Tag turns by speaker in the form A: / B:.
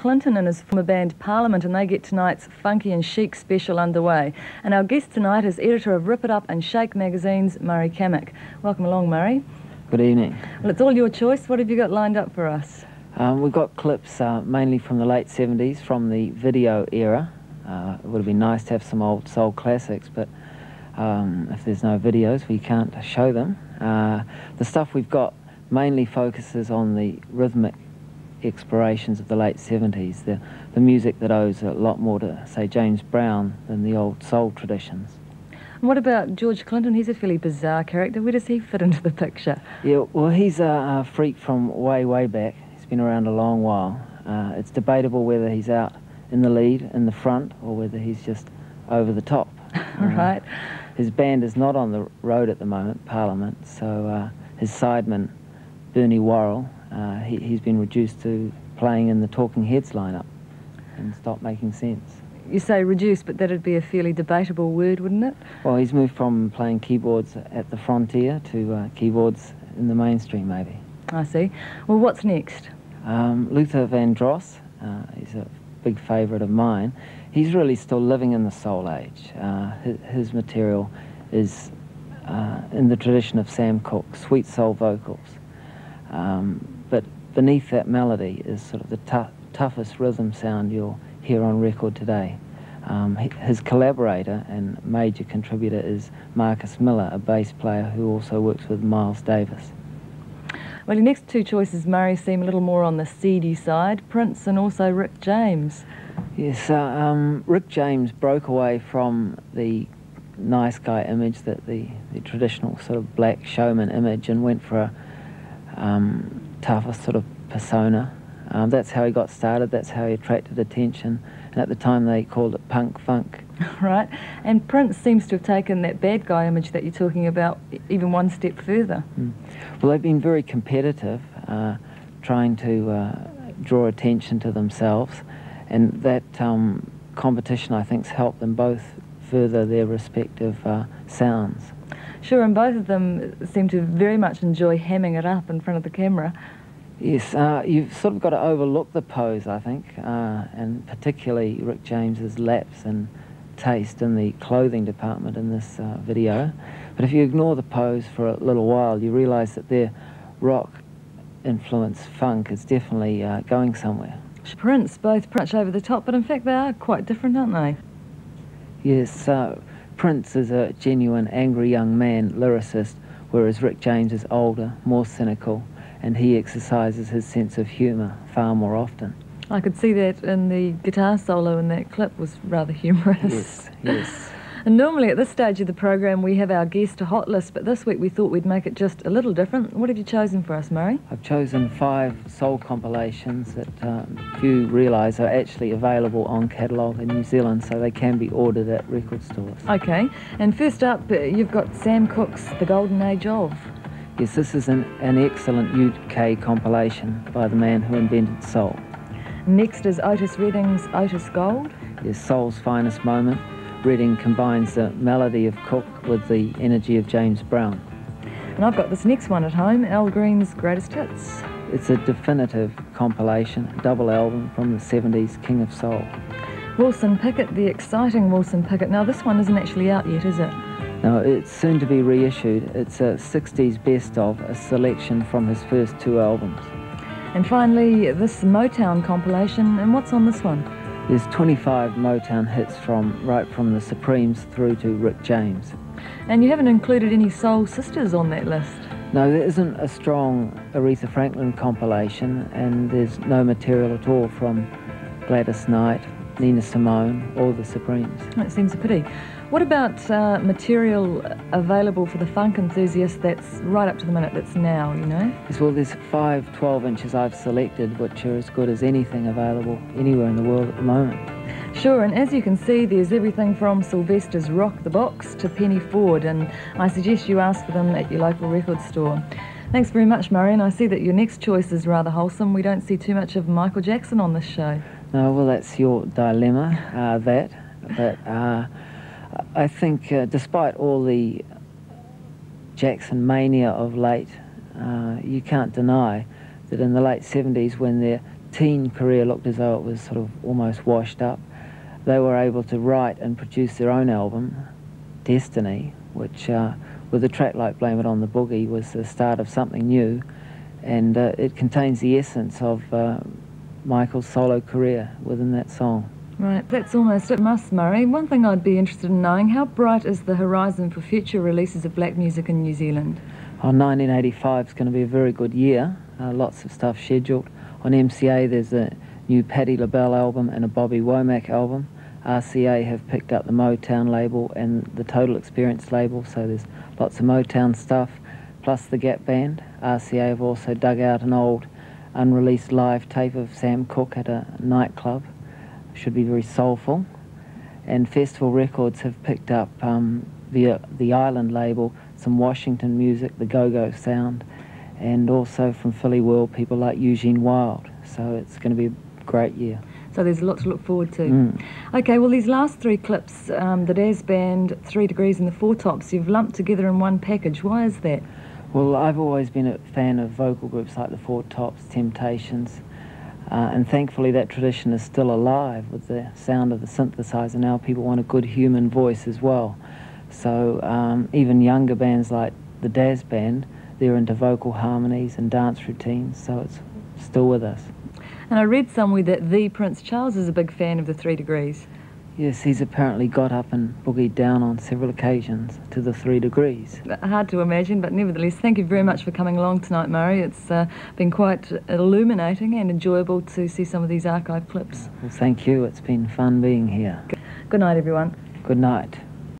A: Clinton and his former band Parliament, and they get tonight's Funky and Chic special underway. And our guest tonight is editor of Rip It Up and Shake magazines, Murray Cammick. Welcome along, Murray.
B: Good evening.
A: Well, it's all your choice. What have you got lined up for us?
B: We've got clips mainly from the late 70s, from the video era. It would have been nice to have some old soul classics, but if there's no videos, we can't show them. The stuff we've got mainly focuses on the rhythmic explorations of the late 70s, the music that owes a lot more to, say, James Brown than the old soul traditions.
A: And what about George Clinton? He's a fairly bizarre character. Where does he fit into the picture?
B: Yeah, well, he's a freak from way, way back. He's been around a long while. It's debatable whether he's out in the lead, in the front, or whether he's just over the top.
A: Right.
B: His band is not on the road at the moment, Parliament, so his sideman, Bernie Worrell, he's been reduced to playing in the Talking Heads lineup and stopped making sense.
A: You say reduced, but that'd be a fairly debatable word, wouldn't it?
B: Well, he's moved from playing keyboards at the frontier to keyboards in the mainstream, maybe.
A: I see. Well, what's next?
B: Luther Vandross, he's a big favourite of mine. He's really still living in the soul age. His material is in the tradition of Sam Cooke, sweet soul vocals. But beneath that melody is sort of the toughest rhythm sound you'll hear on record today. His collaborator and major contributor is Marcus Miller, a bass player who also works with Miles Davis.
A: Well, your next two choices, Murray, seem a little more on the seedy side, Prince and also Rick James.
B: Yes, Rick James broke away from the nice guy image, that the traditional sort of black showman image, and went for a tougher sort of persona. That's how he got started, that's how he attracted attention, and at the time they called it punk funk.
A: Right, and Prince seems to have taken that bad guy image that you're talking about even one step further.
B: Well, they've been very competitive, trying to draw attention to themselves, and that competition, I think, has helped them both further their respective sounds.
A: Sure, and both of them seem to very much enjoy hamming it up in front of the camera.
B: Yes, you've sort of got to overlook the pose, I think, and particularly Rick James's lapse in taste in the clothing department in this video. But if you ignore the pose for a little while, you realise that their rock-influenced funk is definitely going somewhere.
A: Prince, both punch over the top, but in fact they are quite different, aren't they?
B: Yes, Prince is a genuine angry young man lyricist, whereas Rick James is older, more cynical, and he exercises his sense of humour far more often.
A: I could see that in the guitar solo in that clip was rather humorous.
B: Yes, yes.
A: And normally at this stage of the program we have our guest hot list, but this week we thought we'd make it just a little different. What have you chosen for us, Murray?
B: I've chosen 5 soul compilations that few realise are actually available on catalogue in New Zealand, so they can be ordered at record stores.
A: Okay, and first up you've got Sam Cooke's The Golden Age Of.
B: Yes, this is an excellent UK compilation by the man who invented soul.
A: Next is Otis Redding's Otis Gold.
B: Yes, soul's finest moment. Redding combines the melody of Cooke with the energy of James Brown.
A: And I've got this next one at home, Al Green's Greatest Hits.
B: It's a definitive compilation, a double album from the 70s, King of Soul.
A: Wilson Pickett, the exciting Wilson Pickett. Now this one isn't actually out yet, is it?
B: No, it's soon to be reissued. It's a 60s best of, a selection from his first 2 albums.
A: And finally, this Motown compilation, and what's on this one?
B: There's 25 Motown hits right from the Supremes through to Rick James.
A: And you haven't included any Soul Sisters on that list?
B: No, there isn't a strong Aretha Franklin compilation, and there's no material at all from Gladys Knight, Nina Simone, or the Supremes.
A: That seems a pity. What about material available for the funk enthusiast that's right up to the minute, that's now, you know?
B: Yes, well, there's 5 12 inches I've selected, which are as good as anything available anywhere in the world at the moment.
A: Sure, and as you can see, there's everything from Sylvester's Rock the Box to Penny Ford, and I suggest you ask for them at your local record store. Thanks very much, Murray, and I see that your next choice is rather wholesome. We don't see too much of Michael Jackson on this show.
B: No, well, that's your dilemma, but I think despite all the Jackson mania of late, you can't deny that in the late 70s, when their teen career looked as though it was sort of almost washed up, they were able to write and produce their own album, Destiny, which with a track like Blame It on the Boogie was the start of something new, and it contains the essence of Michael's solo career within that song.
A: Right, that's almost a must, Murray. One thing I'd be interested in knowing, how bright is the horizon for future releases of black music in New Zealand?
B: 1985 is going to be a very good year. Lots of stuff scheduled. On MCA there's a new Patti LaBelle album and a Bobby Womack album. RCA have picked up the Motown label and the Total Experience label, so there's lots of Motown stuff, plus the Gap Band. RCA have also dug out an old unreleased live tape of Sam Cooke at a nightclub. Should be very soulful. And Festival Records have picked up the Island label, some Washington music, the Go-Go Sound, and also from Philly World, people like Eugene Wilde. So it's going to be a great year.
A: So there's a lot to look forward to. Okay, well, these last three clips, the Daz Band, 3 Degrees and the Four Tops, you've lumped together in one package. Why is that?
B: Well, I've always been a fan of vocal groups like the Four Tops, Temptations, and thankfully that tradition is still alive with the sound of the synthesizer. Now people want a good human voice as well. So even younger bands like the Daz Band, they're into vocal harmonies and dance routines, so it's still with us.
A: And I read somewhere that the Prince Charles is a big fan of the 3 Degrees.
B: Yes, he's apparently got up and boogied down on several occasions to the 3 Degrees.
A: Hard to imagine, but nevertheless, thank you very much for coming along tonight, Murray. It's been quite illuminating and enjoyable to see some of these archive clips.
B: Well, thank you. It's been fun being here.
A: Good night, everyone.
B: Good night.